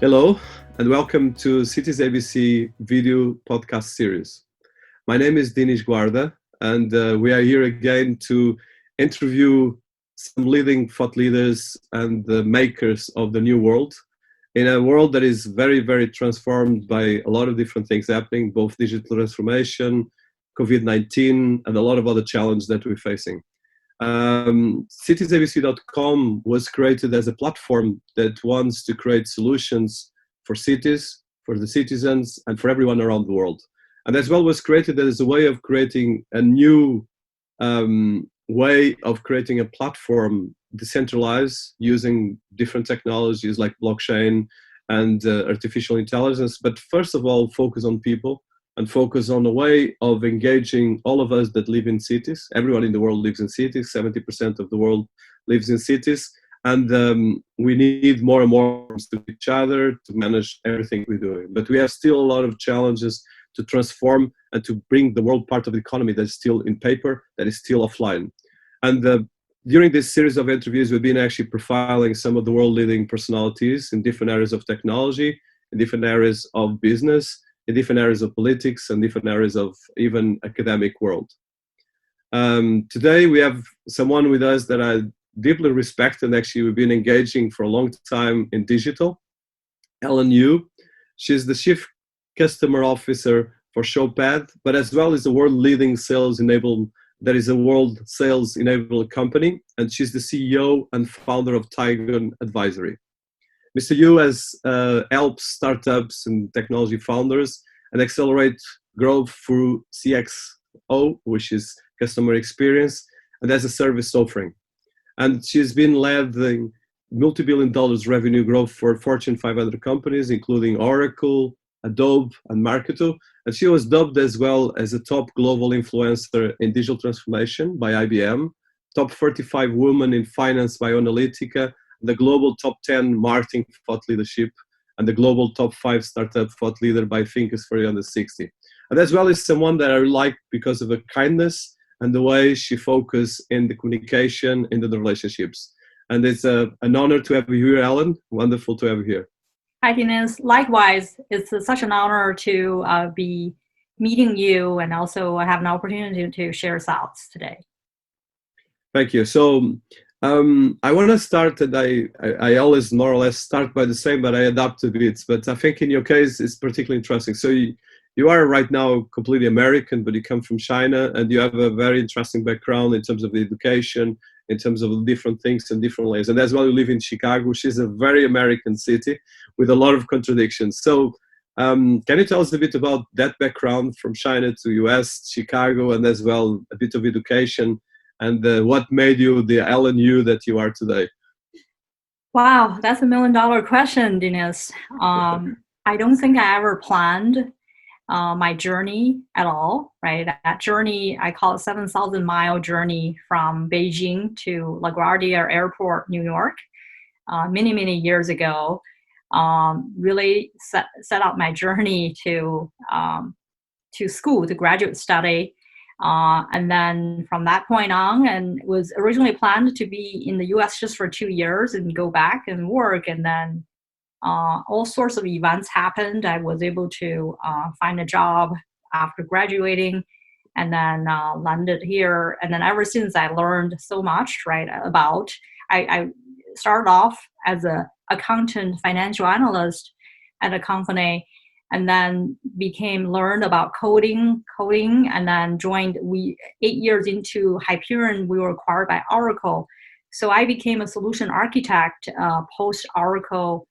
Hello, and welcome to Cities ABC video podcast series. My name is Dinis Guarda, and we are here again to interview some leading thought leaders and the makers of the new world, in a world that is very, very transformed by a lot of different things happening, both digital transformation, COVID-19, and a lot of other challenges that we're facing. Citiesabc.com was created as a platform that wants to create solutions for cities, for the citizens, and for everyone around the world. And as well was created as a way of creating a new way of creating a platform decentralized using different technologies like blockchain and artificial intelligence. But first of all, focus on people and focus on a way of engaging all of us that live in cities. Everyone in the world lives in cities. 70% of the world lives in cities. And we need more and more to each other to manage everything we're doing. But we have still a lot of challenges to transform and to bring the world part of the economy that is still in paper, that is still offline. And during this series of interviews, we've been actually profiling some of the world leading personalities in different areas of technology, in different areas of business, in different areas of politics, and different areas of even academic world. Today we have someone with us that I deeply respect, and actually we've been engaging for a long time in digital. Helen Yu. She's the Chief Customer Officer for Showpad, but as well as the world leading sales enablement. That is a world sales enablement company, and she's the CEO and founder of Tigon Advisory. Mr. Yu has helped startups and technology founders and accelerate growth through CXO, which is customer experience, and as a service offering. And she's been leading multi-billion-dollar revenue growth for Fortune 500 companies, including Oracle, Adobe, and Marketo. And she was dubbed as well as a top global influencer in digital transformation by IBM, top 35 women in finance by Onalytica, the global top 10 marketing thought leadership, and the global top 5 startup thought leader by Thinkers for Under 60. And as well as someone that I like because of her kindness and the way she focuses in the communication, in the relationships. And it's an honor to have you here, Ellen. Wonderful to have you here. Hi, Dinis. Likewise, it's such an honor to be meeting you and also have an opportunity to share thoughts today. Thank you. So I want to start, and I always more or less start by the same, but I adapt a bit. But I think in your case, it's particularly interesting. So you are right now completely American, but you come from China, and you have a very interesting background in terms of the education, in terms of different things and different layers. And as well, you live in Chicago, which is a very American city with a lot of contradictions. So can you tell us a bit about that background from China to US, Chicago, and as well a bit of education, and what made you the Helen Yu that you are today? Wow, that's $1 million question, Dinis. I don't think I ever planned my journey at all, right? That journey, I call it 7,000-mile journey from Beijing to LaGuardia Airport, New York, many, many years ago. Really set out my journey to school, to graduate study. And then from that point on, and was originally planned to be in the US just for 2 years and go back and work. And then all sorts of events happened. I was able to find a job after graduating and then landed here. And then ever since I learned so much, right, about, I started off as an accountant, financial analyst at a company, and then learned about coding, and then joined, 8 years into Hyperion, we were acquired by Oracle. So I became a solution architect post-Oracle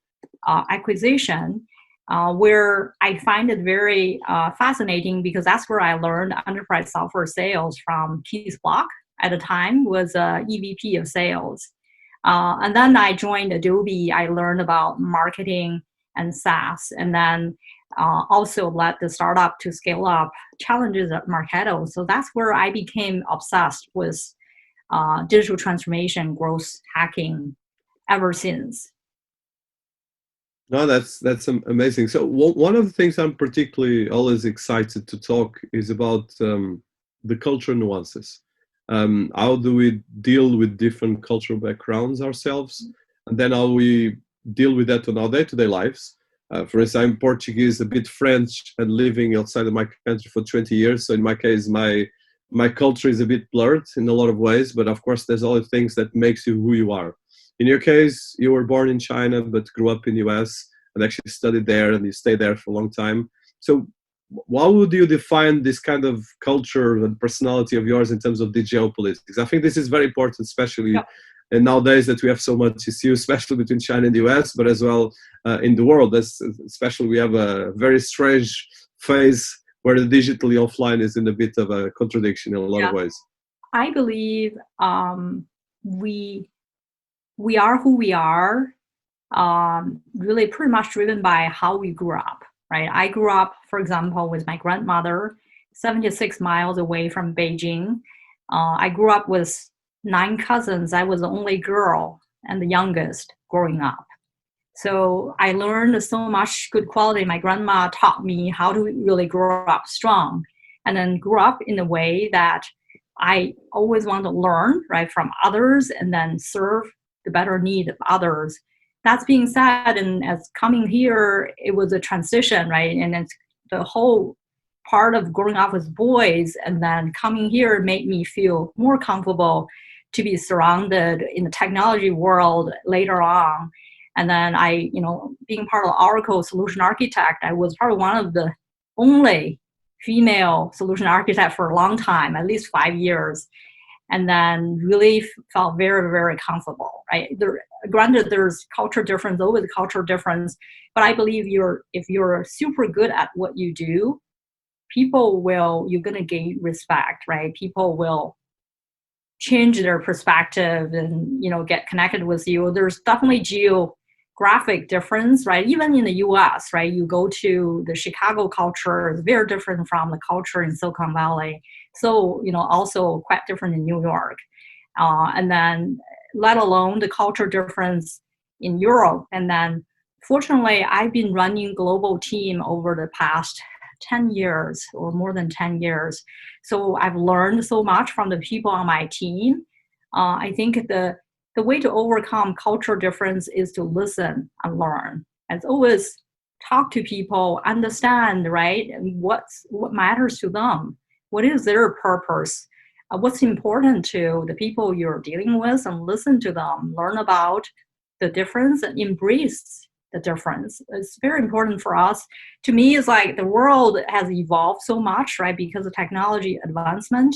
acquisition, where I find it very fascinating because that's where I learned enterprise software sales from Keith Block. At the time was EVP of sales. And then I joined Adobe. I learned about marketing and SaaS, and then also led the startup to scale up challenges at Marketo. So that's where I became obsessed with digital transformation, growth hacking ever since. No, that's amazing. So one of the things I'm particularly always excited to talk is about the cultural nuances. How do we deal with different cultural backgrounds ourselves, and then how we deal with that in our day-to-day lives, For instance, I'm Portuguese, a bit French, and living outside of my country for 20 years. So in my case, my culture is a bit blurred in a lot of ways, but of course, there's all the things that makes you who you are. In your case, you were born in China, but grew up in the US and actually studied there, and you stayed there for a long time. So how would you define this kind of culture and personality of yours in terms of the geopolitics? I think this is very important, especially and nowadays that we have so much issue, especially between China and the US, but as well in the world. Especially we have a very strange phase where the digitally offline is in a bit of a contradiction in a lot of ways. I believe we are who we are, really pretty much driven by how we grew up, right? I grew up, for example, with my grandmother, 76 miles away from Beijing. I grew up with 9 cousins. I was the only girl and the youngest growing up. So I learned so much good quality. My grandma taught me how to really grow up strong, and then grew up in a way that I always want to learn, right, from others and then serve the better need of others. That's being said, and as coming here, it was a transition, right? And it's the whole part of growing up with boys, and then coming here made me feel more comfortable to be surrounded in the technology world later on. And then I, being part of Oracle solution architect, I was probably one of the only female solution architect for a long time, at least 5 years. And then really felt very, very comfortable, right? Granted, there's culture difference, always cultural difference, but I believe if you're super good at what you do, you're gonna gain respect, right? People will change their perspective and, get connected with you. There's definitely geographic difference, right? Even in the US, right? You go to the Chicago culture, is very different from the culture in Silicon Valley. So, also quite different in New York. And then let alone the culture difference in Europe. And then fortunately, I've been running global team over the past 10 years or more than 10 years. So I've learned so much from the people on my team. I think the way to overcome cultural difference is to listen and learn. As always, talk to people, understand, right? What matters to them. What is their purpose? What's important to the people you're dealing with, and listen to them, learn about the difference and embrace the difference. It's very important for us. To me, it's like the world has evolved so much, right? Because of technology advancement.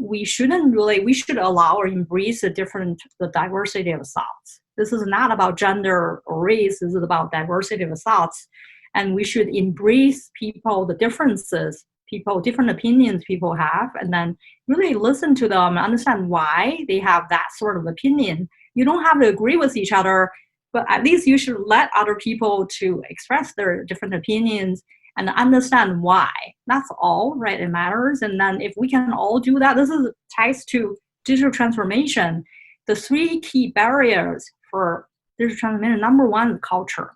We should allow or embrace the diversity of thoughts. This is not about gender or race. This is about diversity of thoughts. And we should embrace the differences, different opinions people have, and then really listen to them and understand why they have that sort of opinion. You don't have to agree with each other, but at least you should let other people to express their different opinions and understand why. That's all, right? It matters. And then if we can all do that, this is ties to digital transformation. The 3 key barriers for digital transformation, number one, culture,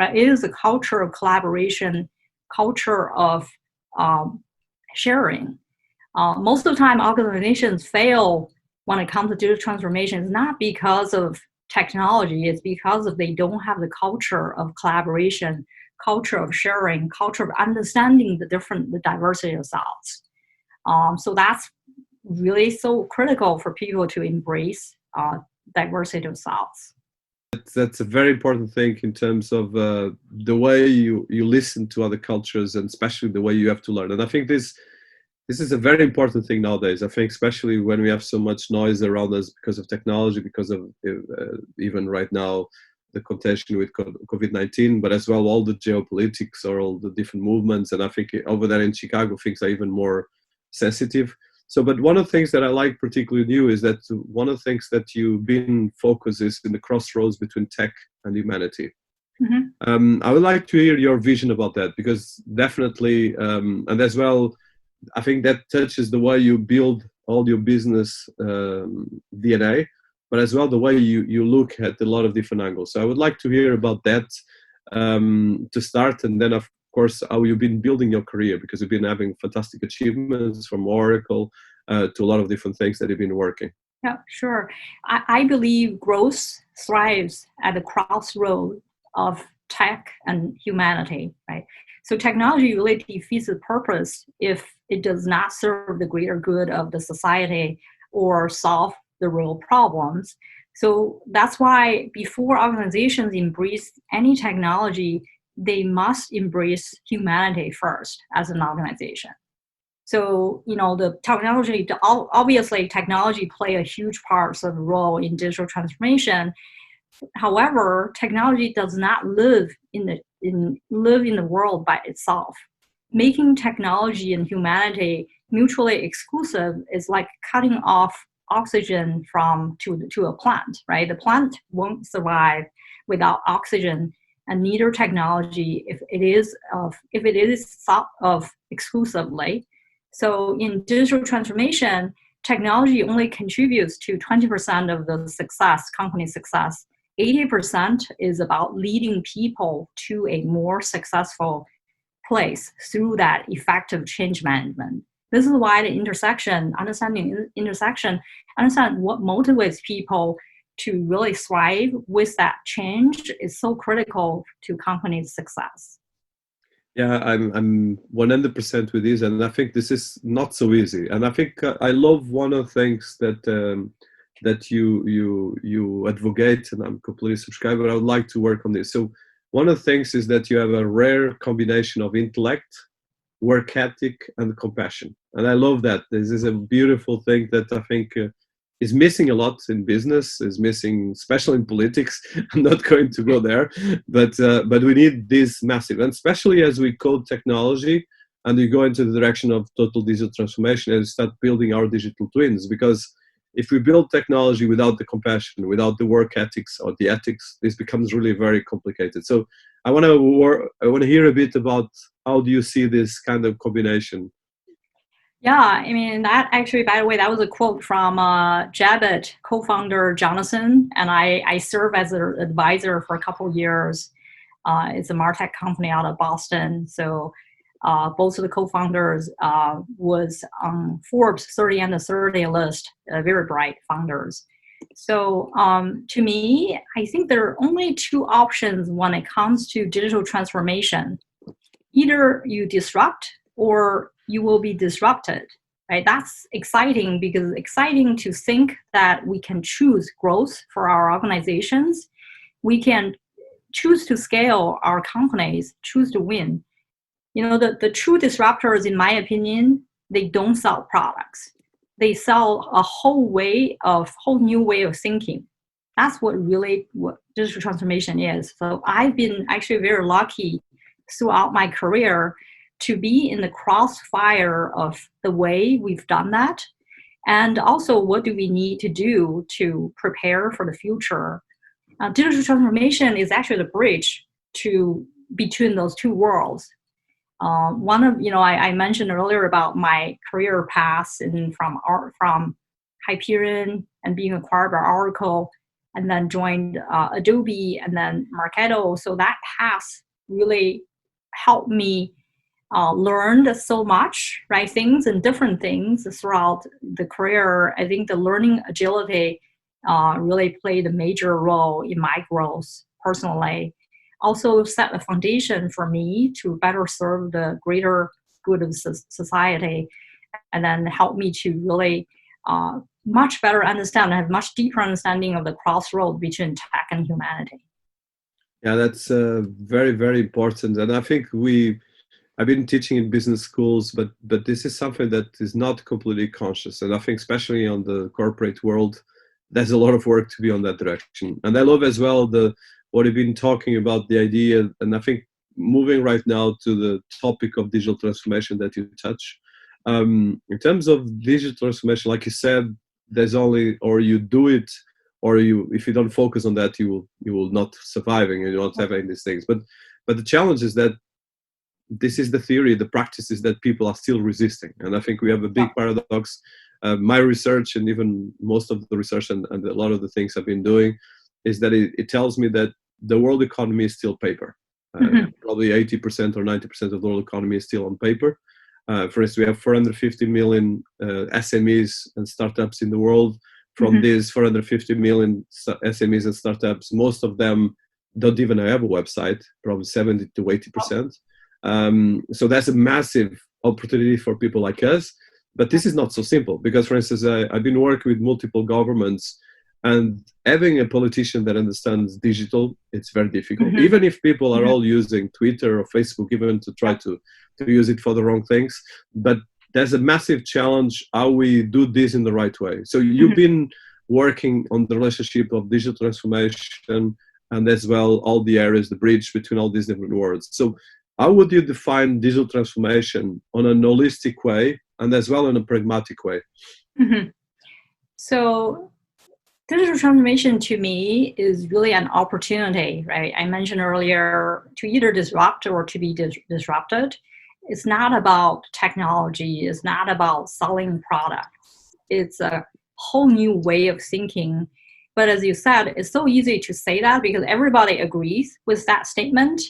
right? It is a culture of collaboration, culture of sharing. Most of the time, organizations fail when it comes to digital transformation. It's not because of technology, it's because they don't have the culture of collaboration, culture of sharing, culture of understanding the diversity of thoughts. So that's really so critical for people to embrace diversity of thoughts. That's a very important thing in terms of the way you listen to other cultures, and especially the way you have to learn. And I think this is a very important thing nowadays. I think especially when we have so much noise around us because of technology, because of even right now the contention with COVID-19, but as well all the geopolitics or all the different movements. And I think over there in Chicago, things are even more sensitive. So, but one of the things that I like particularly in you is that one of the things that you've been focused is in the crossroads between tech and humanity. Mm-hmm. I would like to hear your vision about that, because definitely, and as well, I think that touches the way you build all your business DNA, but as well the way you look at a lot of different angles. So I would like to hear about that to start, and then of course how you've been building your career, because you've been having fantastic achievements from Oracle to a lot of different things that you've been working. Yeah, sure. I believe growth thrives at the crossroad of tech and humanity, right? So technology really defeats the purpose if it does not serve the greater good of the society or solve the real problems. So that's why before organizations embrace any technology, they must embrace humanity first as an organization. So, the technology, obviously technology play a huge part of the role in digital transformation. However, technology does not live in the world by itself. Making technology and humanity mutually exclusive is like cutting off oxygen to a plant, right? The plant won't survive without oxygen, and neither technology if it is thought of exclusively. So in digital transformation, technology only contributes to 20% of the company success. 80% is about leading people to a more successful place through that effective change management. This is why understanding what motivates people to really thrive with that change is so critical to company's success. Yeah, I'm 100% with this, and I think this is not so easy. And I think I love one of the things that you advocate, and I'm completely subscribed. But I would like to work on this. So one of the things is that you have a rare combination of intellect, work ethic, and compassion. And I love that. This is a beautiful thing that I think is missing a lot in business, is missing, especially in politics. I'm not going to go there, but we need this massive, and especially as we code technology and we go into the direction of total digital transformation and start building our digital twins. Because if we build technology without the compassion, without the work ethics or the ethics, this becomes really very complicated. So I want to hear a bit about how do you see this kind of combination. Yeah, I mean, that actually, by the way, that was a quote from Jabit co-founder Jonathan, and I served as an advisor for a couple of years. It's a MarTech company out of Boston. So both of the co-founders was on Forbes 30 under 30 list, very bright founders. So to me, I think there are only two options when it comes to digital transformation. Either you disrupt or you will be disrupted, right? That's exciting, because exciting to think that we can choose growth for our organizations. We can choose to scale our companies, choose to win. The true disruptors, in my opinion, they don't sell products. They sell a whole new way of thinking. That's what digital transformation is. So I've been actually very lucky throughout my career to be in the crossfire of the way we've done that. And also, what do we need to do to prepare for the future? Digital transformation is actually the bridge between those two worlds. I mentioned earlier about my career path from Hyperion and being acquired by Oracle, and then joined Adobe and then Marketo. So that path really helped me learned so much, right? Different things throughout the career. I think the learning agility really played a major role in my growth personally. Also set a foundation for me to better serve the greater good of society, and then help me to really much better understand, have much deeper understanding of the crossroad between tech and humanity. Yeah, that's very, very important. And I think I've been teaching in business schools, but this is something that is not completely conscious. And I think especially on the corporate world, there's a lot of work to be on that direction. And I love as well what you've been talking about, the idea, and I think moving right now to the topic of digital transformation that you touch. In terms of digital transformation, like you said, there's only, or you do it, or if you don't focus on that, you will not surviving and you won't have any of these things. But the challenge is that this is the theory, the practice is that people are still resisting. And I think we have a big paradox. My research, and even most of the research and a lot of the things I've been doing, is that it tells me that the world economy is still paper. Probably 80% or 90% of the world economy is still on paper. For instance, we have 450 million SMEs and startups in the world. From these 450 million SMEs and startups, most of them don't even have a website, probably 70 to 80%. So that's a massive opportunity for people like us. But this is not so simple because, for instance, I've been working with multiple governments, and having a politician that understands digital, it's very difficult. Even if people are all using Twitter or Facebook, even to try to use it for the wrong things. But there's a massive challenge how we do this in the right way. So you've been working on the relationship of digital transformation and as well all the areas, the bridge between all these different words. So how would you define digital transformation on an holistic way and as well in a pragmatic way? So digital transformation to me is really an opportunity, right? I mentioned earlier to either disrupt or to be disrupted. It's not about technology. It's not about selling products. It's a whole new way of thinking. But as you said, it's so easy to say that because everybody agrees with that statement.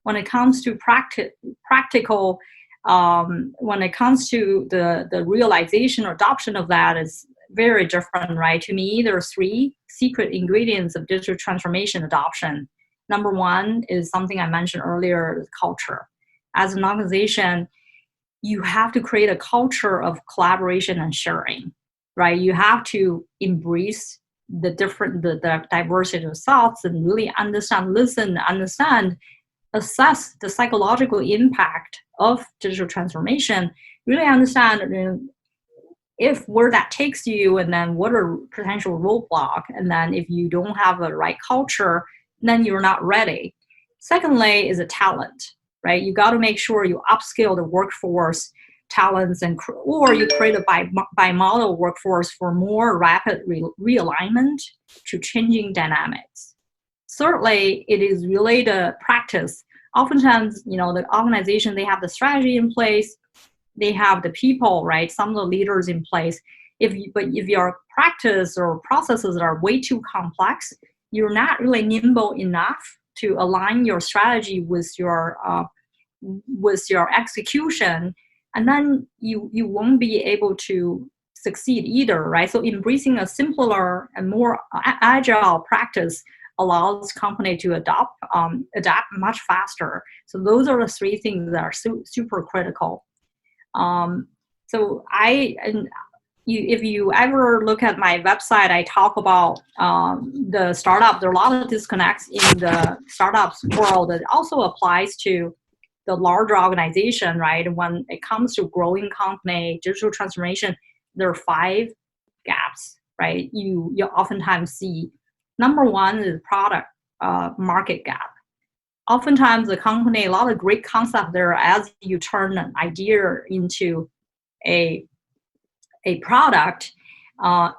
When it comes to practical, when it comes to the realization or adoption of that is very different, right? To me, there are three secret ingredients of digital transformation adoption. Number one is something I mentioned earlier, culture. As an organization, you have to create a culture of collaboration and sharing, right? You have to embrace the diversity of thoughts and really understand, assess the psychological impact of digital transformation, really understand if where that takes you, and then what are potential roadblock, and then if you don't have the right culture, then you're not ready. Secondly is a talent, right? You got to make sure you upskill the workforce talents, or you create a bimodal workforce for more rapid realignment to changing dynamics. Thirdly, it is related to practice. Oftentimes, the organization, they have the strategy in place, they have the people, right? Some of the leaders in place. But if your practice or processes are way too complex, you're not really nimble enough to align your strategy with your execution, and then you won't be able to succeed either, right? So embracing a simpler and more agile practice allows company to adapt much faster. So those are the three things that are super critical. If you ever look at my website, I talk about the startup. There are a lot of disconnects in the startups world that also applies to the larger organization, right? When it comes to growing company, digital transformation, there are 5 gaps, right? You oftentimes see. Number one is product market gap. Oftentimes the company, a lot of great concept there, as you turn an idea into a product,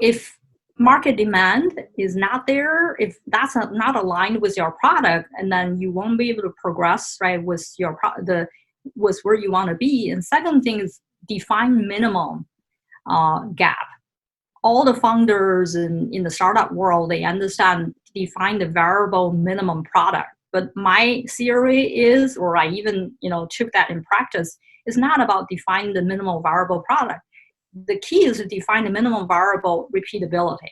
if market demand is not there, if that's not aligned with your product, and then you won't be able to progress, right, with your with where you want to be. And second thing is define minimum gap. All the founders in the startup world, they understand, define the variable minimum product. But my theory is, or I even took that in practice, is not about defining the minimal viable product. The key is to define the minimum viable repeatability.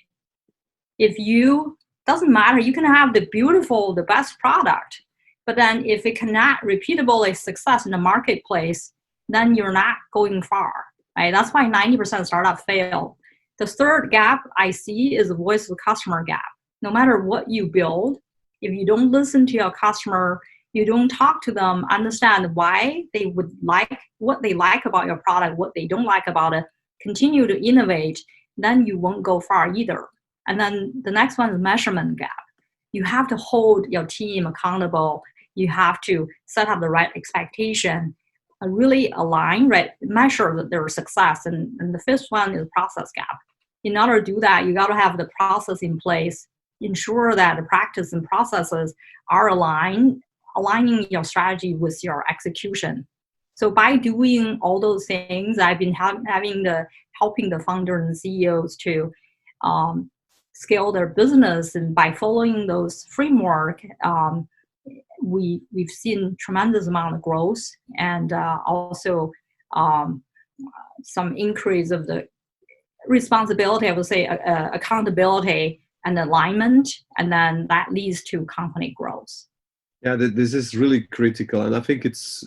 Doesn't matter, you can have the best product, but then if it cannot repeatably success in the marketplace, then you're not going far, right? That's why 90% of startups fail. The third gap I see is the voice of the customer gap. No matter what you build, if you don't listen to your customer, you don't talk to them, understand why they would like, what they like about your product, what they don't like about it, continue to innovate, then you won't go far either. And then the next one is measurement gap. You have to hold your team accountable. You have to set up the right expectation, really align, right, measure their success. And the fifth one is process gap. In order to do that, you got to have the process in place, ensure that the practice and processes are aligning your strategy with your execution. So by doing all those things, I've been helping the founders and CEOs to scale their business, and by following those framework, we've seen tremendous amount of growth, and also some increase of the responsibility, I would say, accountability and alignment, and then that leads to company growth. Yeah, this is really critical, and I think it's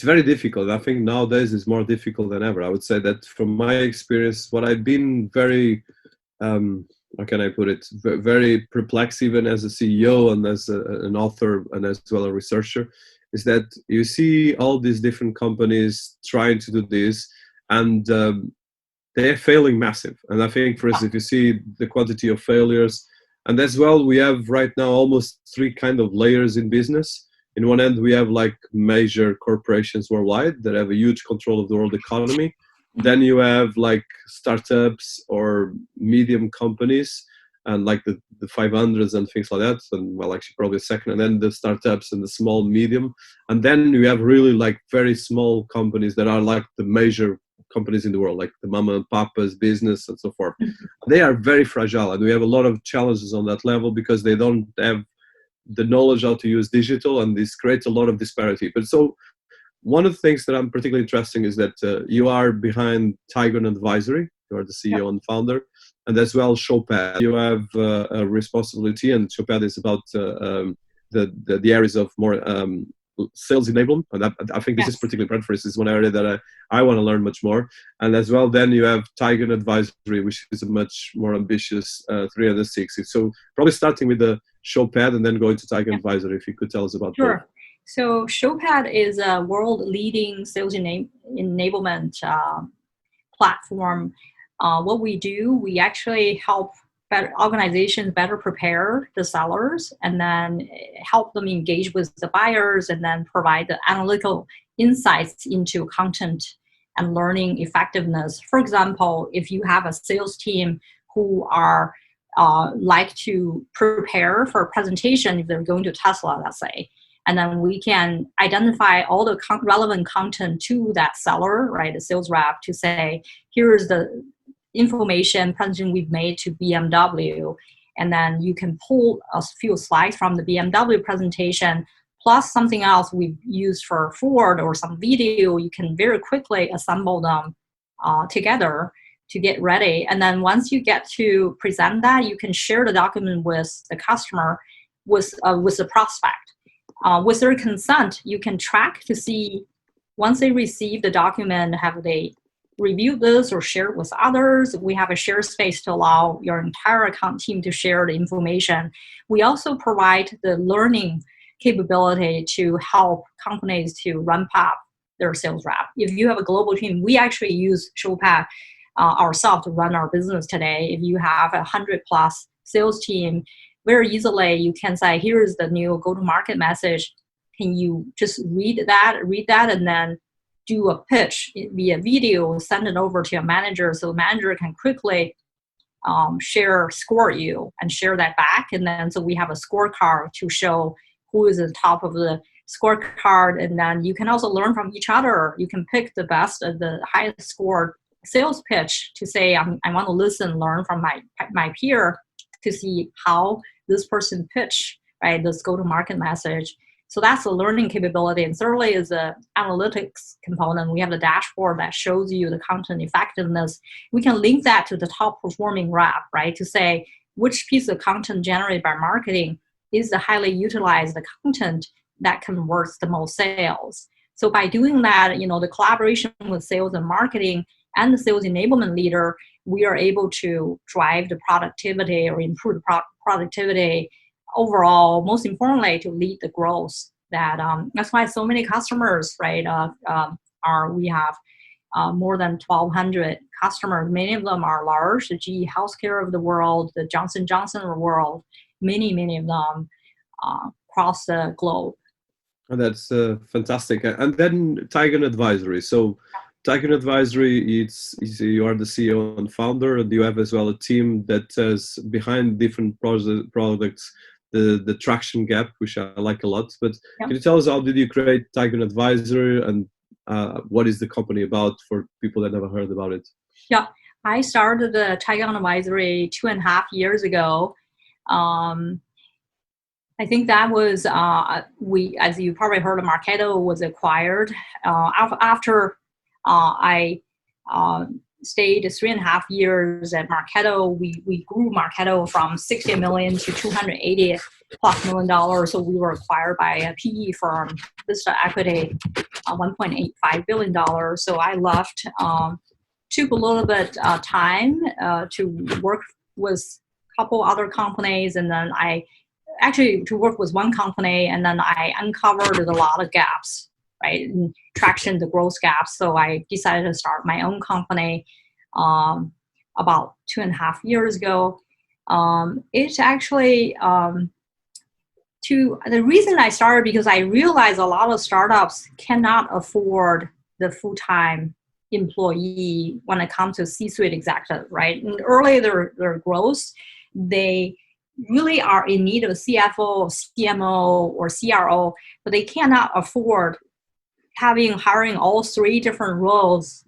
very difficult. I think nowadays it's more difficult than ever. I would say that from my experience, what I've been very, how can I put it, very perplexed even as a CEO and as an author and as well a researcher, is that you see all these different companies trying to do this, and they're failing massive. And I think, for instance, if you see the quantity of failures, and as well, we have right now almost three kind of layers in business. In one end, we have like major corporations worldwide that have a huge control of the world economy. Then you have like startups or medium companies and like the 500s and things like that. And well, actually probably second, and then the startups and the small, medium. And then you have really like very small companies that are like the major companies in the world, like the mama and papa's business and so forth. They are very fragile, and we have a lot of challenges on that level because they don't have the knowledge how to use digital, and this creates a lot of disparity. But so one of the things that I'm particularly interesting is that you are behind Tigon Advisory. You are the CEO and founder, and as well Showpad. You have a responsibility, and Showpad is about the areas of more sales enablement, and I think this is particularly important for us. This is one area that I want to learn much more. And as well, then you have Tigon Advisory, which is a much more ambitious 360. So probably starting with the Showpad and then going to Tigon Advisory, if you could tell us about Sure. that. So Showpad is a world-leading sales enablement platform. What we do, we actually help organizations better prepare the sellers, and then help them engage with the buyers, and then provide the analytical insights into content and learning effectiveness. For example, if you have a sales team who are like to prepare for a presentation, if they're going to Tesla, let's say, and then we can identify all the relevant content to that seller, right, the sales rep, to say, here's the information presentation we've made to BMW, and then you can pull a few slides from the BMW presentation, plus something else we've used for Ford or some video. You can very quickly assemble them together to get ready. And then once you get to present that, you can share the document with the customer, with the prospect. With their consent, you can track to see, once they receive the document, have they reviewed this or share it with others. We have a share space to allow your entire account team to share the information. We also provide the learning capability to help companies to ramp up their sales rep. If you have a global team, we actually use Showpad ourselves to run our business today. If you have 100+ sales team, very easily you can say, here's the new go-to-market message. Can you just read that, and then do a pitch via video, send it over to your manager, so the manager can quickly score you and share that back. And then so we have a scorecard to show who is at the top of the scorecard. And then you can also learn from each other. You can pick the best, the highest scored sales pitch to say, I want to listen, learn from my peer to see how this person pitch, right, this go-to-market message. So that's the learning capability. And thirdly is the analytics component. We have the dashboard that shows you the content effectiveness. We can link that to the top performing rep, right, to say which piece of content generated by marketing is the highly utilized content that converts the most sales. So by doing that, the collaboration with sales and marketing and the sales enablement leader, we are able to drive the productivity or improve the productivity overall, most importantly, to lead the growth. That's why so many customers, right, we have more than 1,200 customers. Many of them are large, the GE Healthcare of the world, the Johnson & Johnson of the world, many of them across the globe. Oh, that's fantastic. And then Tigon Advisory. So Tigon Advisory, you are the CEO and founder, and you have as well a team that is behind different products, the traction gap, which I like a lot. But can you tell us, how did you create Tigon Advisory, and what is the company about for people that never heard about it? Yeah, I started the Tigon Advisory 2.5 years ago. I think that was, as you probably heard, Marketo was acquired. After I stayed 3.5 years at Marketo. We grew Marketo from 60 million to 280 plus million dollars. So we were acquired by a PE firm, Vista Equity, $1.85 billion. So I left, took a little bit time to work with a couple other companies, and then to work with one company, and then I uncovered a lot of gaps, right, in traction, the growth gaps. So I decided to start my own company about 2.5 years ago. It's actually the reason I started because I realized a lot of startups cannot afford the full-time employee when it comes to C-suite executive, right? And early their growth, they really are in need of a CFO, CMO, or CRO, but they cannot afford hiring all 3 different roles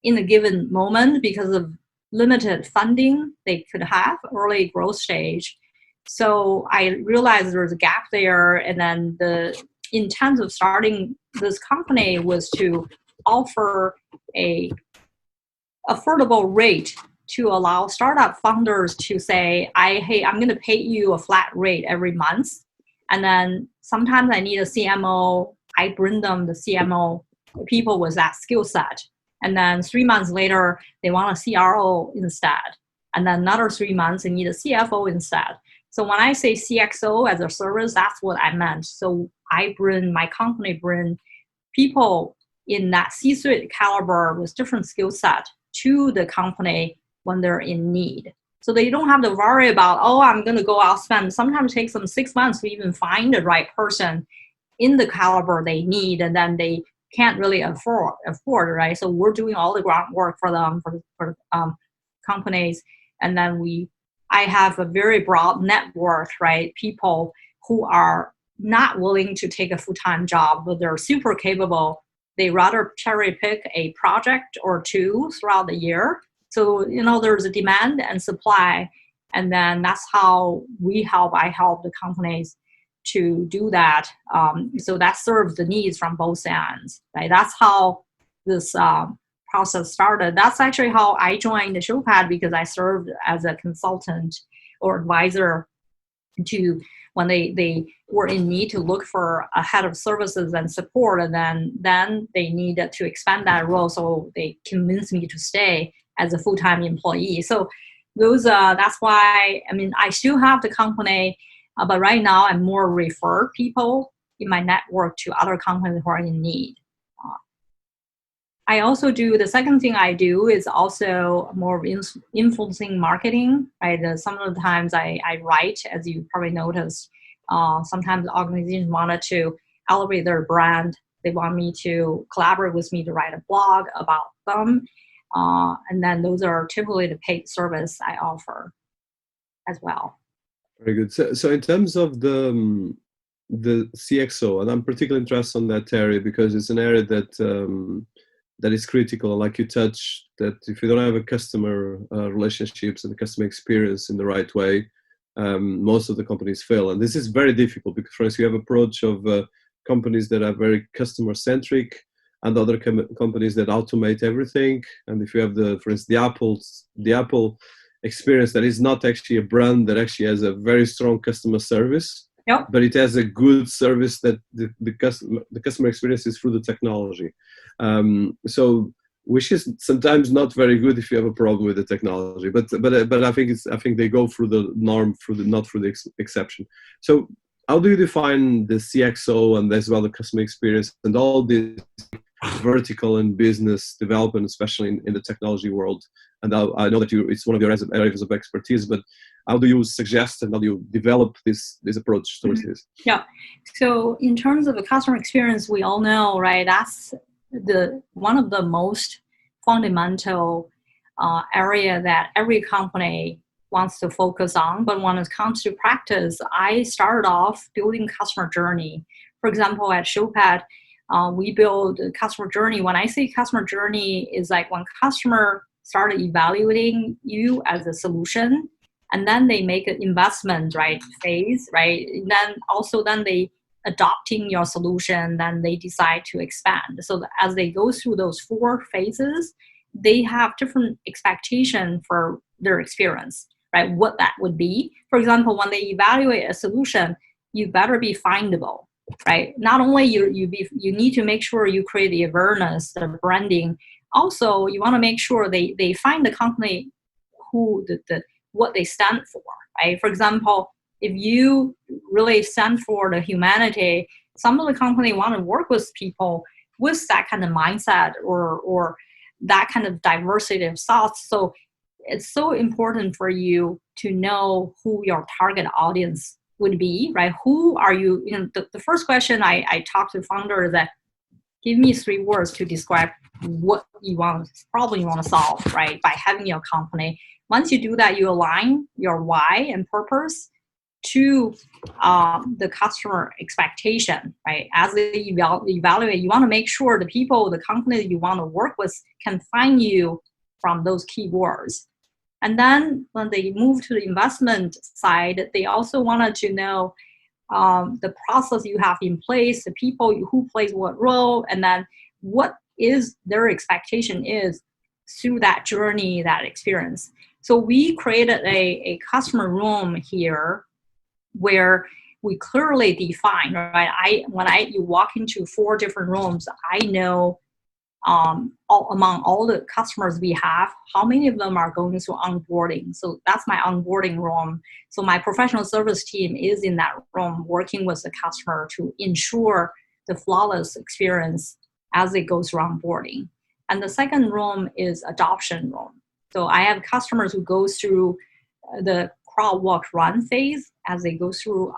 in a given moment because of limited funding they could have early growth stage. So I realized there was a gap there, and then the intent of starting this company was to offer a affordable rate to allow startup founders to say, hey, I'm going to pay you a flat rate every month. And then sometimes I need a CMO. I bring them the CMO people with that skill set. And then 3 months later, they want a CRO instead. And then another 3 months, they need a CFO instead. So when I say CXO as a service, that's what I meant. So my company bring people in that C-suite caliber with different skill set to the company when they're in need. So they don't have to worry about, I'm going to go out spend. Sometimes it takes them 6 months to even find the right person in the caliber they need, and then they can't really afford, right? So we're doing all the groundwork for them, for companies, and then I have a very broad network, right? People who are not willing to take a full-time job, but they're super capable. They rather cherry pick a project or 2 throughout the year. So, there's a demand and supply, and then that's how I help the companies to do that. So that serves the needs from both ends, right? That's how this process started. That's actually how I joined the Showpad, because I served as a consultant or advisor to when they were in need to look for a head of services and support, and then they needed to expand that role. So they convinced me to stay as a full-time employee. So that's why, I still have the company, but right now I'm more refer people in my network to other companies who are in need. I also the second thing I do is also more influencing marketing, right? Some of the times I write, as you probably noticed, sometimes organizations wanted to elevate their brand. They want me to collaborate with me to write a blog about them. And then those are typically the paid service I offer as well. Very good. So in terms of the CXO, and I'm particularly interested in that area because it's an area that is critical. Like you touched, that if you don't have a customer relationships and the customer experience in the right way, most of the companies fail. And this is very difficult because, for instance, you have approach of companies that are very customer centric, and other companies that automate everything. And if you have for instance, the Apple experience, that is not actually a brand that actually has a very strong customer service, yep, but it has a good service that the customer experience is through the technology. So which is sometimes not very good if you have a problem with the technology, but I think they go through the norm, not through the exception. So how do you define the CXO and as well the customer experience and all this vertical and business development, especially in the technology world? And I know that it's one of your areas of expertise, but how do you suggest and how do you develop this approach towards this? Yeah. So in terms of the customer experience, we all know, right? That's one of the most fundamental area that every company wants to focus on. But when it comes to practice, I started off building customer journey. For example, at Showpad, we build a customer journey. When I say customer journey, is like when customer started evaluating you as a solution, and then they make an investment, right, phase, right? And then they adopting your solution, then they decide to expand. So as they go through those 4 phases, they have different expectation for their experience, right? What that would be. For example, when they evaluate a solution, you better be findable, right? Not only you need to make sure you create the awareness, the branding. Also, you want to make sure they find the company who what they stand for, right? For example, if you really stand for the humanity, some of the company want to work with people with that kind of mindset or that kind of diversity of thoughts. So it's so important for you to know who your target audience would be, right? Who are you? The first question I talk to founders is that give me 3 words to describe what problem you want to solve, right? By having your company. Once you do that, you align your why and purpose to the customer expectation, right? As they evaluate, you want to make sure the people, the company that you want to work with can find you from those keywords. And then when they move to the investment side, they also wanted to know the process you have in place, the people who plays what role, and then what is their expectation is through that journey, that experience. So we created a customer room here where we clearly define, right? When you walk into 4 different rooms, I know among all the customers we have, how many of them are going through onboarding. So that's my onboarding room. So my professional service team is in that room working with the customer to ensure the flawless experience as they go through onboarding. And the second room is adoption room. So I have customers who go through the crawl, walk, run phase as they go through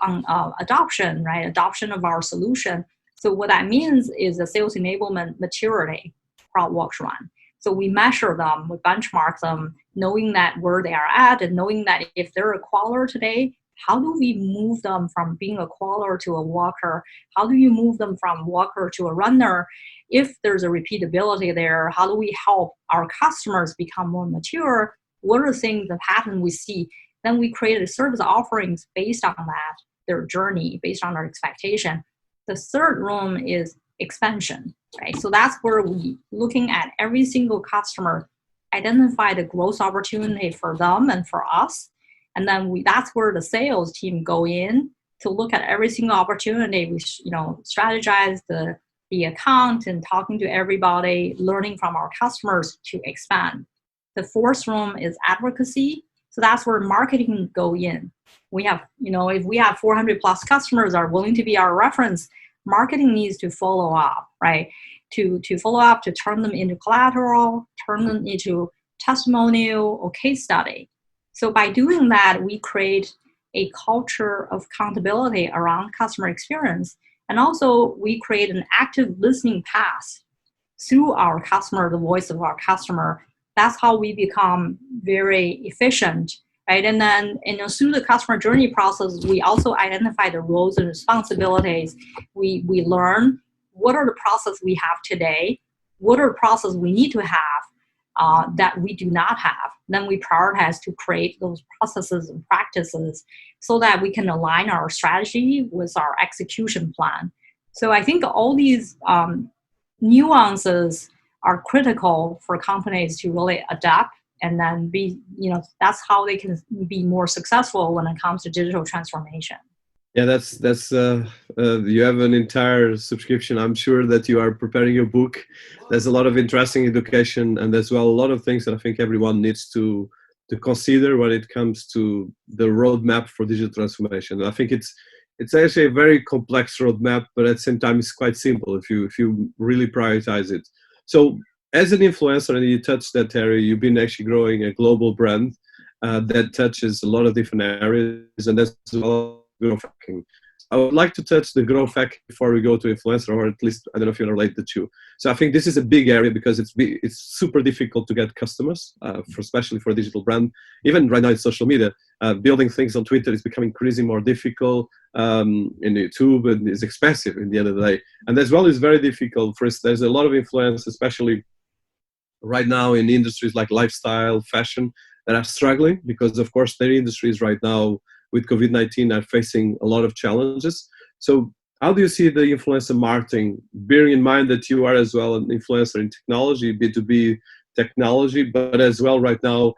adoption, right? Adoption of our solution. So what that means is the sales enablement maturity, crawl, walk, run. So we measure them, we benchmark them, knowing that where they are at and knowing that if they're a qualler today, how do we move them from being a qualler to a walker? How do you move them from walker to a runner? If there's a repeatability there, how do we help our customers become more mature? What are the things, the pattern we see? Then we created service offerings based on that, their journey, based on our expectation. The third room is expansion, right? So that's where we, looking at every single customer, identify the growth opportunity for them and for us. And then that's where the sales team go in to look at every single opportunity. We strategize the account and talking to everybody, learning from our customers to expand. The fourth room is advocacy. So that's where marketing go in. We have, if we have 400 plus customers are willing to be our reference, marketing needs to follow up, right? To follow up, to turn them into collateral, turn them into testimonial or case study. So by doing that, we create a culture of accountability around customer experience. And also we create an active listening path through our customer, the voice of our customer. That's how we become very efficient, right? And then through the customer journey process, we also identify the roles and responsibilities. We learn what are the processes we have today, what are the processes we need to have that we do not have. Then we prioritize to create those processes and practices so that we can align our strategy with our execution plan. So I think all these nuances are critical for companies to really adapt and then be, that's how they can be more successful when it comes to digital transformation. Yeah, that's you have an entire subscription. I'm sure that you are preparing your book. There's a lot of interesting education and as well a lot of things that I think everyone needs to consider when it comes to the roadmap for digital transformation. And I think it's actually a very complex roadmap, but at the same time it's quite simple if you really prioritize it. So as an influencer, and you touched that area, you've been actually growing a global brand that touches a lot of different areas, and that's all growth hacking. I would like to touch the growth hack before we go to influencer, or at least, I don't know if you relate the two. So I think this is a big area because it's super difficult to get customers, especially for a digital brand. Even right now in social media, building things on Twitter is becoming increasingly more difficult. In YouTube, and it's expensive in the end of the day. And as well, it's very difficult. For instance, there's a lot of influence, especially right now in industries like lifestyle, fashion, that are struggling because, of course, their industries right now with COVID-19 are facing a lot of challenges. So how do you see the influencer marketing, bearing in mind that you are as well an influencer in technology, B2B, technology, but as well right now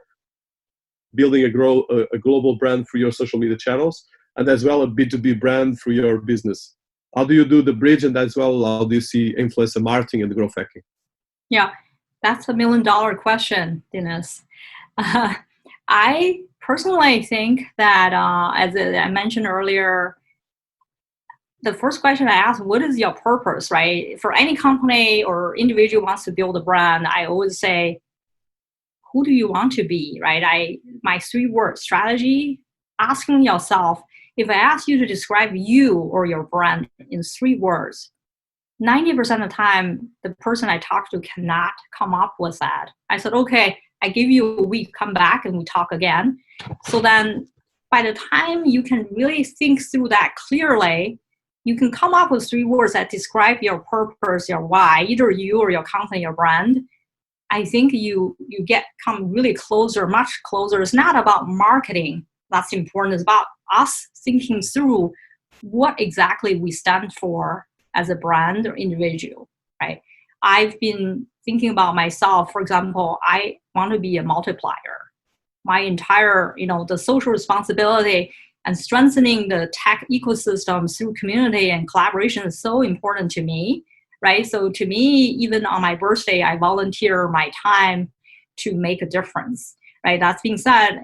building a global brand for your social media channels, and as well a B2B brand for your business. How do you do the bridge, and as well how do you see influencer marketing and growth hacking? Yeah, that's $1 million question, Dinis. I personally think that, as I mentioned earlier, the first question I ask, what is your purpose, right? For any company or individual wants to build a brand, I always say, who do you want to be, right? My 3-word strategy, asking yourself, if I ask you to describe you or your brand in 3 words, 90% of the time, the person I talk to cannot come up with that. I said, okay, I give you a week, come back and we talk again. So then by the time you can really think through that clearly, you can come up with 3 words that describe your purpose, your why, either you or your company, your brand. I think you come really closer, much closer. It's not about marketing that's important. It's about us thinking through what exactly we stand for as a brand or individual, right? I've been thinking about myself. For example, I want to be a multiplier. My entire, the social responsibility and strengthening the tech ecosystem through community and collaboration is so important to me, right? So to me, even on my birthday, I volunteer my time to make a difference, right? That being said,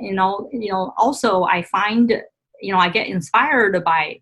also I find, I get inspired by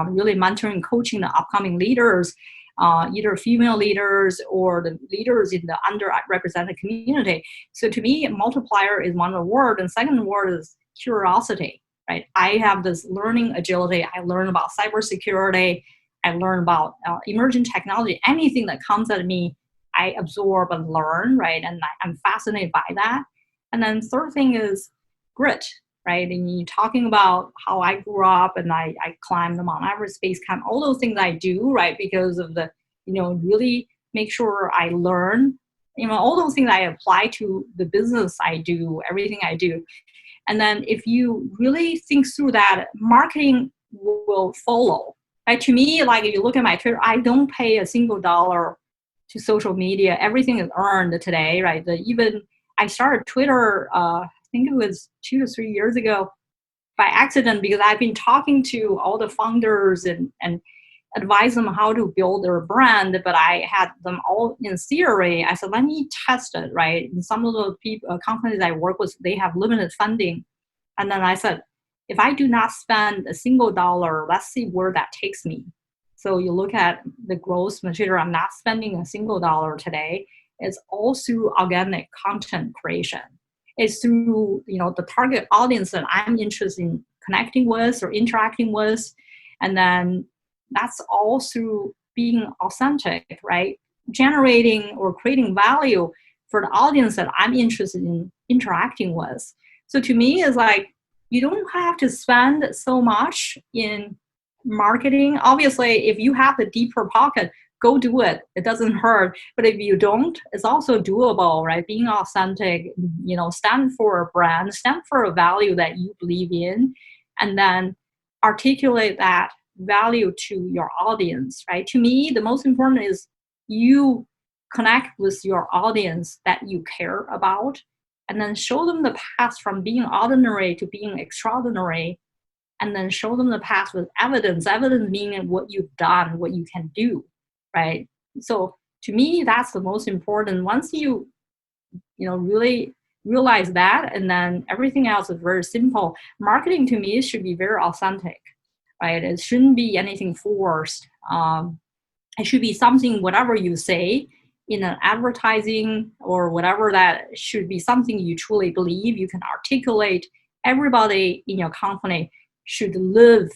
really mentoring, coaching the upcoming leaders, either female leaders or the leaders in the underrepresented community. So to me, multiplier is one of the words, and second word is curiosity, right? I have this learning agility. I learn about cybersecurity. I learn about emerging technology. Anything that comes at me, I absorb and learn, right? And I'm fascinated by that. And then third thing is grit, right? And you're talking about how I grew up and I climbed the Mount Everest base camp, all those things I do, right? Because of the, really make sure I learn, all those things I apply to the business I do, everything I do. And then if you really think through that, marketing will follow. Right? To me, like if you look at my Twitter, I don't pay a single dollar to social media. Everything is earned today, right? Even I started Twitter, I think it was 2 to 3 years ago by accident, because I've been talking to all the founders and advise them how to build their brand, but I had them all in theory. I said, let me test it, right? And some of the people, companies I work with, they have limited funding. And then I said, if I do not spend a single dollar, let's see where that takes me. So you look at the growth material, I'm not spending a single dollar today. It's all through organic content creation. It's through, the target audience that I'm interested in connecting with or interacting with. And then that's all through being authentic, right? Generating or creating value for the audience that I'm interested in interacting with. So to me, it's like, you don't have to spend so much in marketing. Obviously, if you have the deeper pocket, go do it. It doesn't hurt. But if you don't, it's also doable, right? Being authentic, stand for a brand, stand for a value that you believe in, and then articulate that value to your audience, right? To me, the most important is you connect with your audience that you care about, and then show them the path from being ordinary to being extraordinary, and then show them the path with evidence meaning what you've done, what you can do, right? So to me, that's the most important. Once you really realize that, and then everything else is very simple. Marketing to me should be very authentic, right? It shouldn't be anything forced. It should be something, whatever you say in an advertising or whatever, that should be something you truly believe, you can articulate. Everybody in your company should live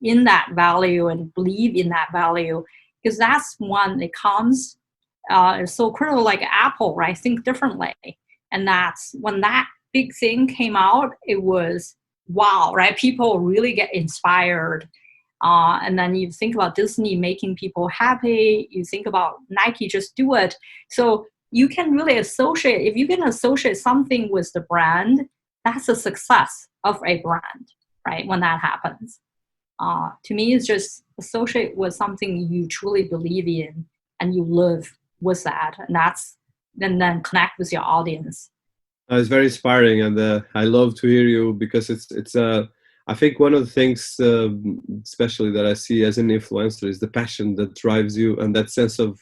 in that value and believe in that value, because that's when it comes. It's so critical, like Apple, right? Think differently. And that's when that big thing came out, it was wow, right? People really get inspired. And then you think about Disney making people happy. You think about Nike, just do it. So you can really associate, if you can associate something with the brand, that's a success of a brand, right? When that happens. To me, it's just associate with something you truly believe in and you live with that. And that's then connect with your audience. It's very inspiring, and I love to hear you, because it's I think one of the things, especially that I see as an influencer, is the passion that drives you and that sense of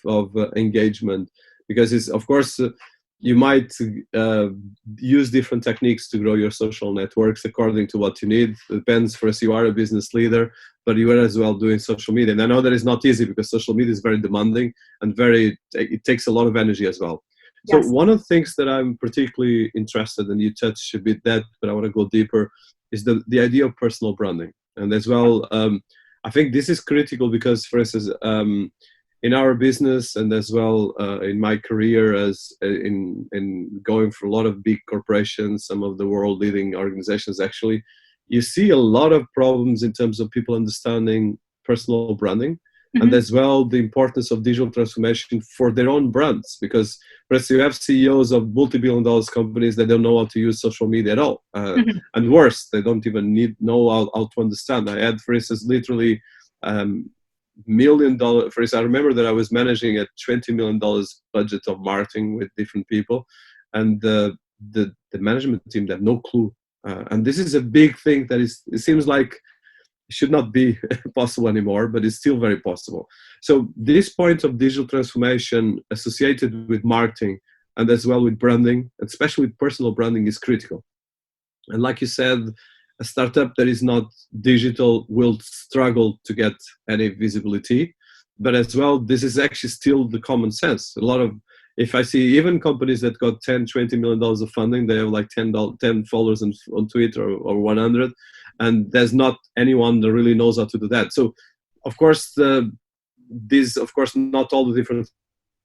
engagement. Because it's, of course, you might use different techniques to grow your social networks according to what you need. It depends. For us, you are a business leader, but you are as well doing social media. And I know that it's not easy, because social media is very demanding and it takes a lot of energy as well. Yes. So one of the things that I'm particularly interested in, you touched a bit that, but I want to go deeper, is the idea of personal branding. And as well, I think this is critical because, for instance, in our business, and as well in my career as in going for a lot of big corporations, some of the world leading organizations, actually, you see a lot of problems in terms of people understanding personal branding. Mm-hmm. And as well, the importance of digital transformation for their own brands, because for instance, you have CEOs of multibillion-dollar companies that don't know how to use social media at all. Mm-hmm. And worse, they don't even know how to understand. I had, for instance, literally $1 million. For instance, I remember that I was managing a $20 million budget of marketing with different people, and the management team had no clue. And this is a big thing that it seems like should not be possible anymore, but it's still very possible. So this point of digital transformation associated with marketing and as well with branding, especially with personal branding, is critical. And like you said, a startup that is not digital will struggle to get any visibility. But as well, this is actually still the common sense. A lot of, if I see even companies that got $10-20 million of funding, they have like 10 followers on Twitter or 100. And there's not anyone that really knows how to do that. So, of course, not all the different.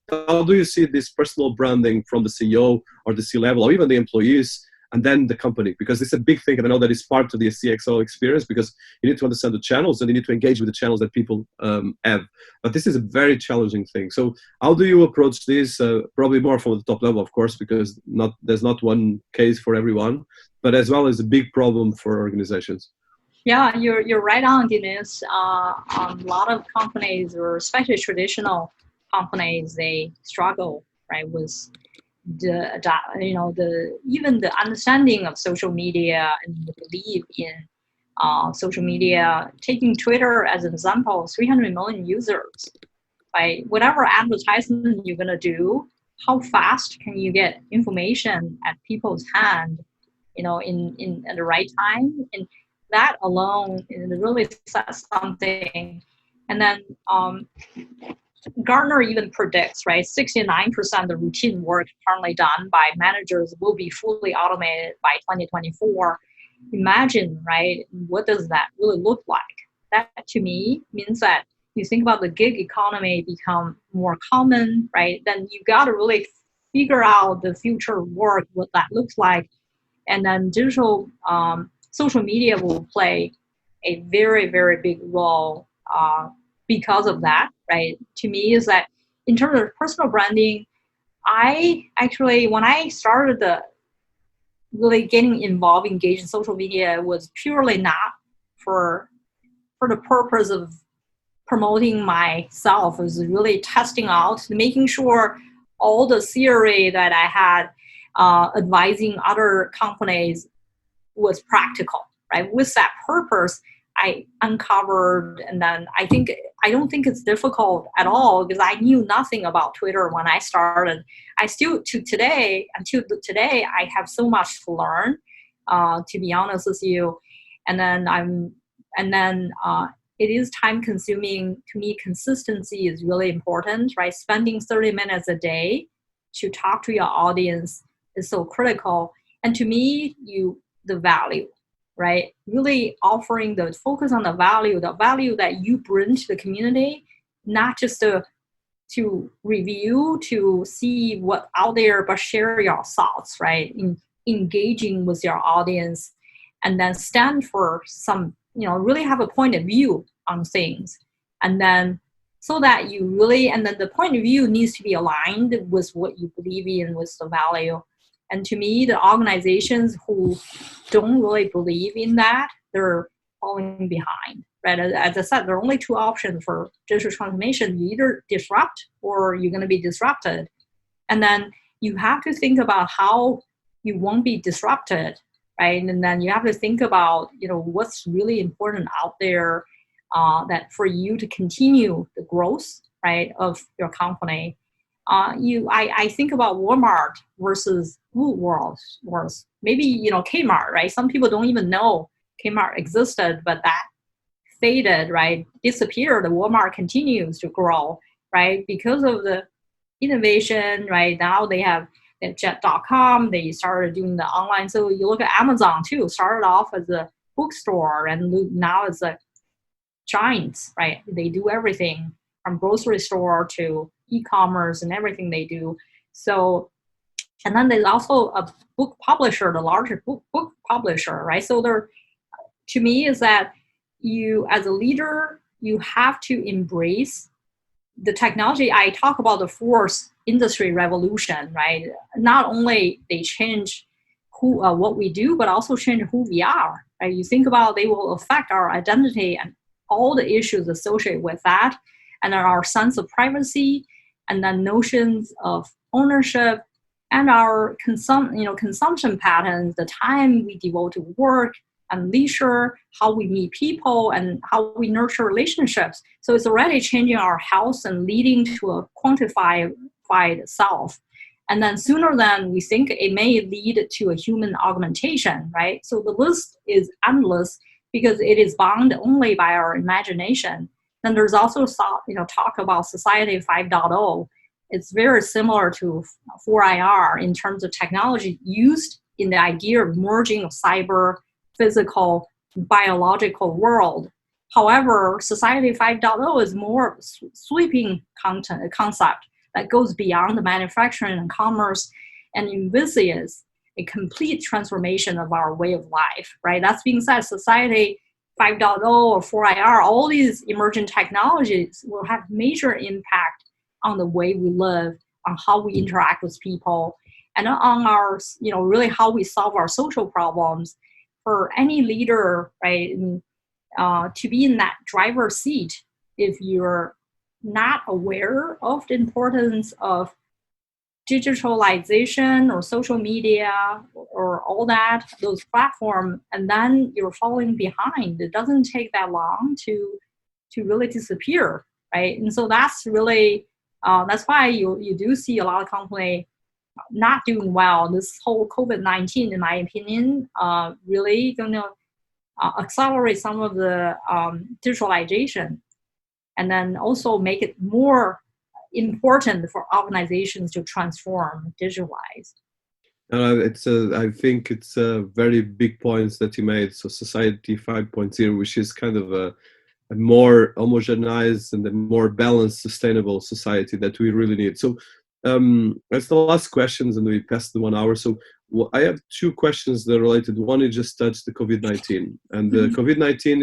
How do you see this personal branding from the CEO or the C-level or even the employees and then the company? Because it's a big thing, and I know that it's part of the CXO experience, because you need to understand the channels and you need to engage with the channels that people have. But this is a very challenging thing. So how do you approach this? Probably more from the top level, of course, because there's not one case for everyone, but as well as a big problem for organizations. Yeah, you're right on, Dinis. A lot of companies, or especially traditional companies, they struggle, right, with even the understanding of social media and the belief in social media. Taking Twitter as an example, 300 million users, right? Whatever advertisement you're gonna do, how fast can you get information at people's hand, in at the right time? And that alone really says something. And then Gartner even predicts, right, 69% of the routine work currently done by managers will be fully automated by 2024. Imagine, right, what does that really look like? That, to me, means that you think about the gig economy become more common, right? Then you got to really figure out the future work, what that looks like. And then digital social media will play a very, very big role because of that, right? To me, is that in terms of personal branding, I actually, when I started really getting involved, engaged in social media, was purely not for the purpose of promoting myself. It was really testing out, making sure all the theory that I had advising other companies was practical, right? With that purpose, I uncovered, and then I don't think it's difficult at all, because I knew nothing about Twitter when I started. Until today, I have so much to learn, to be honest with you. And then it is time consuming. To me, consistency is really important, right? Spending 30 minutes a day to talk to your audience is so critical. And to me, the value, right? Really offering the focus on the value that you bring to the community, not just to review, to see what's out there, but share your thoughts, right? In engaging with your audience, and then stand for some, really have a point of view on things. And then so that you really, and then the point of view needs to be aligned with what you believe in, with the value. And to me, the organizations who don't really believe in that, they're falling behind, right? As I said, there are only two options for digital transformation. You either disrupt or you're going to be disrupted. And then you have to think about how you won't be disrupted, right? And then you have to think about, what's really important out there that for you to continue the growth, right, of your company. I think about Walmart versus Woolworths, maybe, Kmart, right? Some people don't even know Kmart existed, but that faded, right, disappeared. Walmart continues to grow, right, because of the innovation, right? Now they have Jet.com, they started doing the online. So you look at Amazon too, started off as a bookstore and now it's a giants, right? They do everything from grocery store to e-commerce and everything they do. So, and then there's also a book publisher, the largest book publisher, right? So there, to me, is that you, as a leader, you have to embrace the technology. I talk about the fourth industry revolution, right? Not only they change what we do, but also change who we are, right? You think about they will affect our identity and all the issues associated with that, and then our sense of privacy, and then notions of ownership, and our consumption patterns, the time we devote to work and leisure, how we meet people, and how we nurture relationships. So it's already changing our health and leading to a quantified self. And then sooner than we think, it may lead to a human augmentation, right? So the list is endless because it is bound only by our imagination. Then there's also talk about Society 5.0. It's very similar to 4IR in terms of technology used in the idea of merging of cyber, physical, biological world. However, Society 5.0 is more sweeping concept that goes beyond the manufacturing and commerce and envisages a complete transformation of our way of life, right? That's being said, Society 5.0 or 4IR, all these emerging technologies will have major impact on the way we live, on how we interact with people, and on our, really how we solve our social problems. For any leader, right, to be in that driver's seat, if you're not aware of the importance of digitalization or social media or all that, those platforms, and then you're falling behind. It doesn't take that long to really disappear, right? And so that's really, that's why you do see a lot of companies not doing well. This whole COVID-19, in my opinion, really going to accelerate some of the digitalization, and then also make it more important for organizations to transform, digitalize. I think it's a very big points that you made. So Society 5.0, which is kind of a more homogenized and a more balanced, sustainable society that we really need. So that's the last questions, and we passed the 1 hour. So I have two questions that are related. One is just touched the COVID-19, and the COVID-19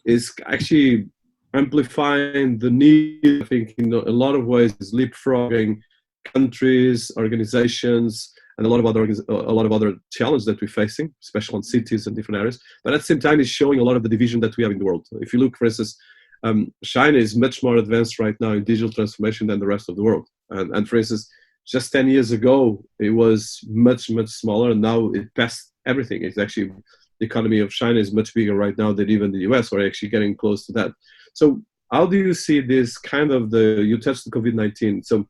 is actually amplifying the need, I think, in a lot of ways, is leapfrogging countries, organizations, and a lot of other challenges that we're facing, especially on cities and different areas. But at the same time, it's showing a lot of the division that we have in the world. If you look, for instance, China is much more advanced right now in digital transformation than the rest of the world. And for instance, just 10 years ago, it was much, much smaller, and now it passed everything. It's actually, the economy of China is much bigger right now than even the US, or actually getting close to that. So how do you see this kind of you touched the COVID-19. So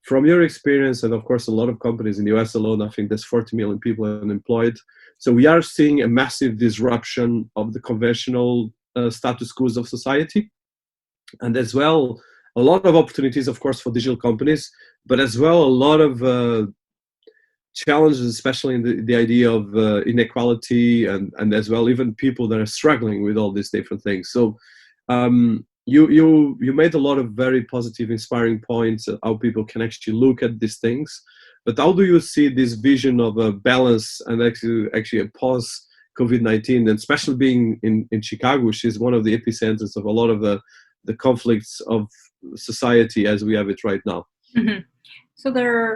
from your experience, and of course, a lot of companies in the US alone, I think there's 40 million people unemployed. So we are seeing a massive disruption of the conventional status quo of society. And as well, a lot of opportunities, of course, for digital companies, but as well, a lot of challenges, especially in the idea of inequality, and as well, even people that are struggling with all these different things. So you made a lot of very positive, inspiring points how people can actually look at these things. But how do you see this vision of a balance and actually a pause COVID-19, and especially being in Chicago, which is one of the epicenters of a lot of the conflicts of society as we have it right now? Mm-hmm. So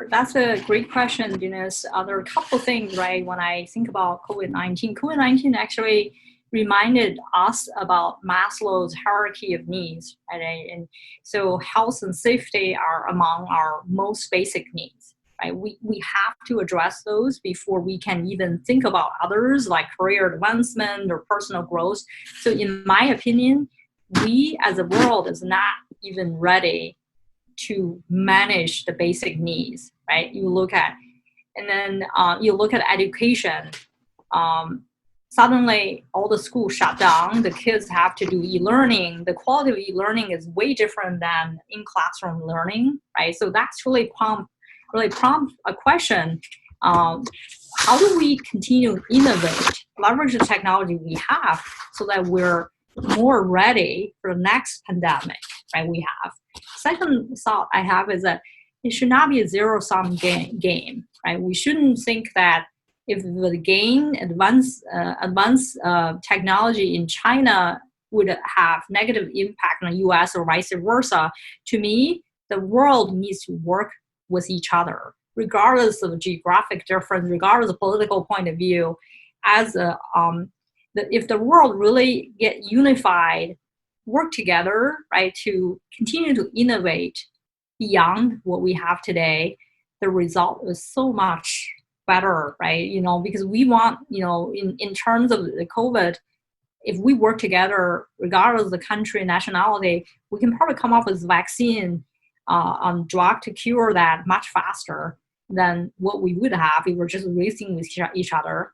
that's a great question, Dinis. There are a couple of things, right? When I think about COVID-19, COVID-19 actually reminded us about Maslow's hierarchy of needs, right? And so health and safety are among our most basic needs, right? We have to address those before we can even think about others like career advancement or personal growth. So in my opinion, we as a world is not even ready to manage the basic needs, right? You look at, and then you look at education. Suddenly all the schools shut down, the kids have to do e-learning. The quality of e-learning is way different than in classroom learning, right? So that's really prompt a question. How do we continue to innovate, leverage the technology we have so that we're more ready for the next pandemic, right? We have. Second thought I have is that it should not be a zero-sum game, right? We shouldn't think that if the gain advanced technology in China would have negative impact on the US or vice versa. To me, the world needs to work with each other, regardless of geographic difference, regardless of political point of view. As if the world really get unified, work together, right, to continue to innovate beyond what we have today, the result is so much better, right? Because we want, in terms of the COVID, if we work together, regardless of the country and nationality, we can probably come up with vaccine on drug to cure that much faster than what we would have if we're just racing with each other.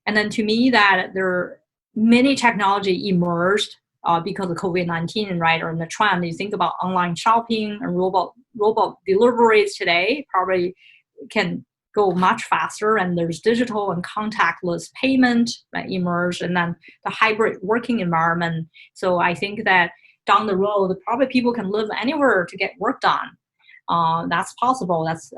And then to me, that there are many technology emerged because of COVID-19, right, or in the trend. You think about online shopping and robot deliveries today probably can go much faster, and there's digital and contactless payment that emerged, and then the hybrid working environment. So I think that down the road, probably people can live anywhere to get work done. That's possible. That's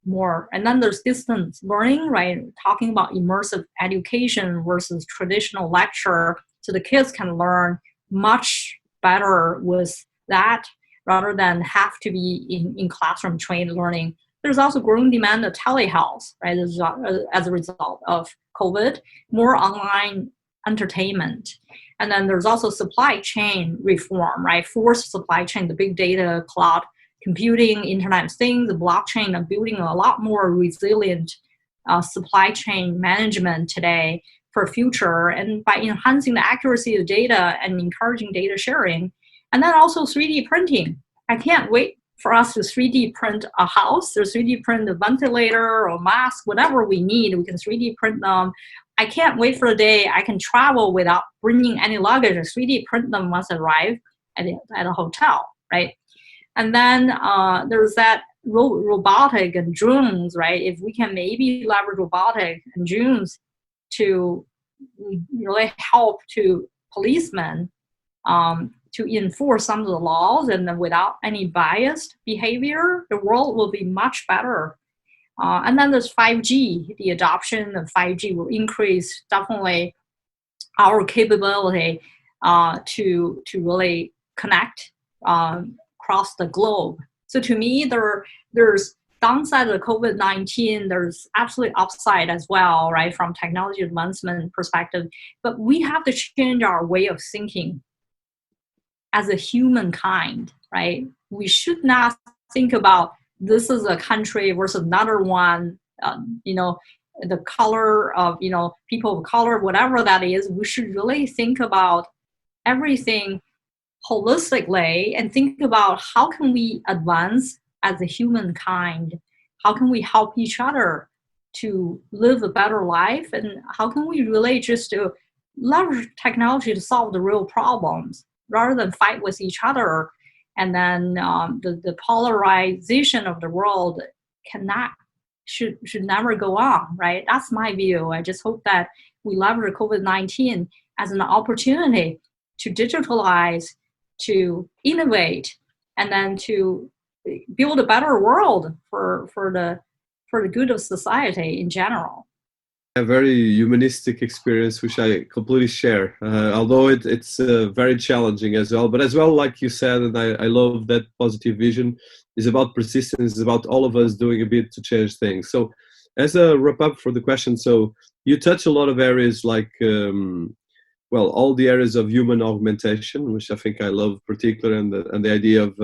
more. And then there's distance learning, right? Talking about immersive education versus traditional lecture, so the kids can learn much better with that rather than have to be in classroom trained learning. There's also growing demand of telehealth, right? As a result of COVID, more online entertainment. And then there's also supply chain reform, right? Forced supply chain, the big data, cloud computing, Internet of Things, the blockchain are building a lot more resilient supply chain management today for future, and by enhancing the accuracy of data and encouraging data sharing. And then also 3D printing. I can't wait for us to 3D print a house, or 3D print a ventilator or mask, whatever we need, we can 3D print them. I can't wait for the day I can travel without bringing any luggage, and 3D print them once I arrive at a hotel, right? And then there's that robotic and drones, right? If we can maybe leverage robotic and drones to really help to policemen to enforce some of the laws, and then without any biased behavior, the world will be much better. And then there's 5G. The adoption of 5G will increase definitely our capability to really connect across the globe. So to me, there's downside of the COVID-19, there's absolutely upside as well, right, from technology advancement perspective. But we have to change our way of thinking as a humankind, right? We should not think about this is a country versus another one, the color of, people of color, whatever that is. We should really think about everything holistically and think about how can we advance as a humankind? How can we help each other to live a better life? And how can we really just leverage technology to solve the real problems rather than fight with each other? And then the polarization of the world should never go on, right? That's my view. I just hope that we leverage COVID-19 as an opportunity to digitalize, to innovate, and then to build a better world for the good of society in general. A very humanistic experience, which I completely share, although it's very challenging as well. But as well, like you said, and I love that positive vision, is about persistence, is about all of us doing a bit to change things. So as a wrap up for the question, so you touch a lot of areas like, all the areas of human augmentation, which I think I love particularly, and the idea of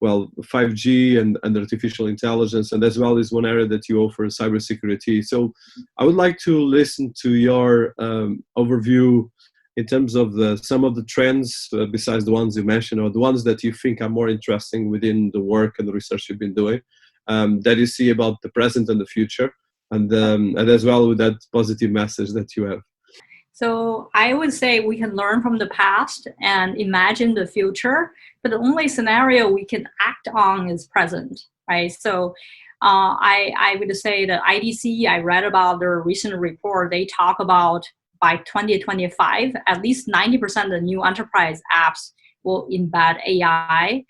well, 5G and artificial intelligence, and as well is one area that you offer cybersecurity. So I would like to listen to your overview in terms of some of the trends, besides the ones you mentioned, or the ones that you think are more interesting within the work and the research you've been doing, that you see about the present and the future, and as well with that positive message that you have. So I would say we can learn from the past and imagine the future, but the only scenario we can act on is present, right? So I would say the IDC, I read about their recent report, they talk about by 2025, at least 90% of the new enterprise apps will embed AI.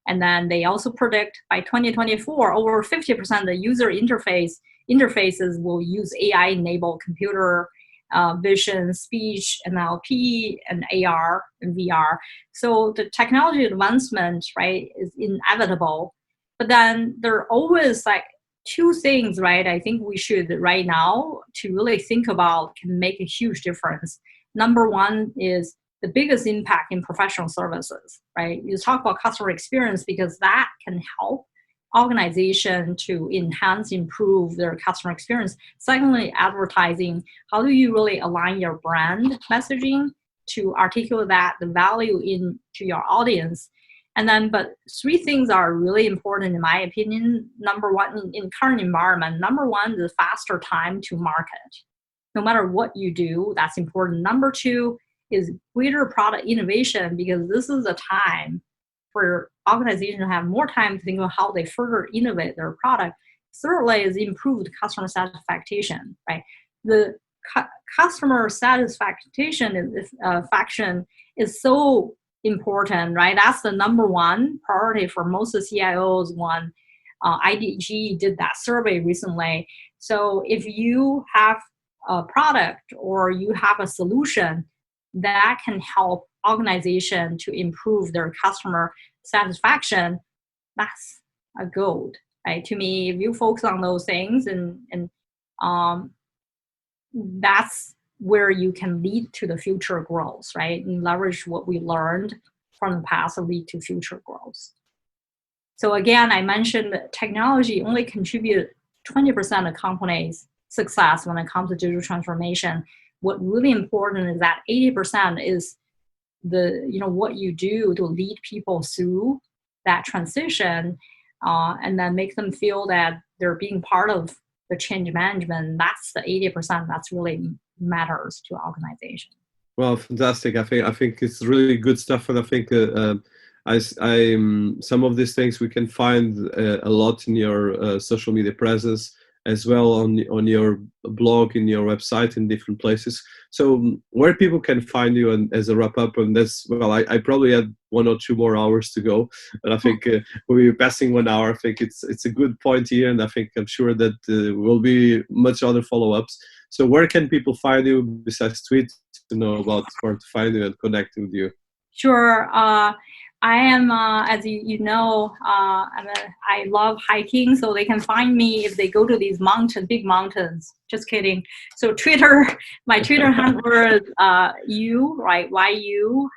And then they also predict by 2024, over 50% of the user interfaces will use AI-enabled computer vision, speech, NLP, and AR and VR. So the technology advancement, right, is inevitable. But then there are always like two things, right, I think we should right now to really think about can make a huge difference. Number one is the biggest impact in professional services, right? You talk about customer experience because that can help organization to enhance, improve their customer experience. Secondly, advertising. How do you really align your brand messaging to articulate that the value to your audience? And then, but three things are really important in my opinion. Number one, in current environment, number one is faster time to market. No matter what you do, that's important. Number two is greater product innovation, because this is a time for organizations to have more time to think about how they further innovate their product. Thirdly is improved customer satisfaction, right? The customer satisfaction is so important, right? That's the number one priority for most of the CIOs. IDG did that survey recently. So if you have a product or you have a solution that can help organization to improve their customer satisfaction, that's a gold, right? To me, if you focus on those things, and that's where you can lead to the future growth, right? And leverage what we learned from the past to lead to future growth. So again, I mentioned that technology only contribute 20% of companies' success when it comes to digital transformation. What really important is that 80% is what you do to lead people through that transition, and then make them feel that they're being part of the change management. That's the 80% that's really matters to organization. Well, fantastic. I think it's really good stuff, and I think some of these things we can find a lot in your social media presence, as well on your blog, in your website, in different places. So where people can find you, and as a wrap up, and that's, well, I probably had 1 or 2 more hours to go, but I think we're passing 1 hour. I think it's a good point here, and I'm sure that will be much other follow-ups. So where can people find you besides tweet to know about where to find you and connect with you? Sure. I am, as you know, I love hiking, so they can find me if they go to these big mountains. Just kidding. So my Twitter handle is you, right? YU,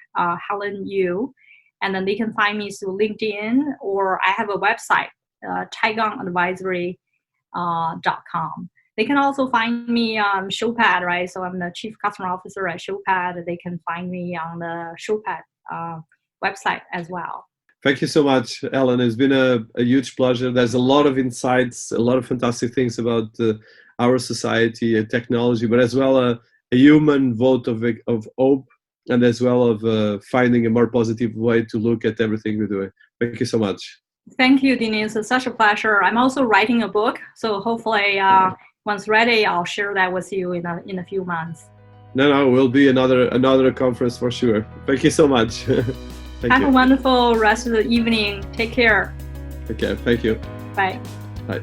Helen Yu. And then they can find me through LinkedIn, or I have a website, Tigon Advisory .com. They can also find me on Showpad, right? So I'm the Chief Customer Officer at Showpad. They can find me on the Showpad website as well. Thank you so much, Ellen. It's been a huge pleasure. There's a lot of insights, a lot of fantastic things about our society and technology, but as well a human vote of hope, and as well of finding a more positive way to look at everything we're doing. Thank you so much. Thank you, Dinis. It's such a pleasure. I'm also writing a book, so hopefully once ready, I'll share that with you in a few months. No, will be another conference for sure. Thank you so much. Have a wonderful rest of the evening. Take care. Okay, thank you. Bye. Bye.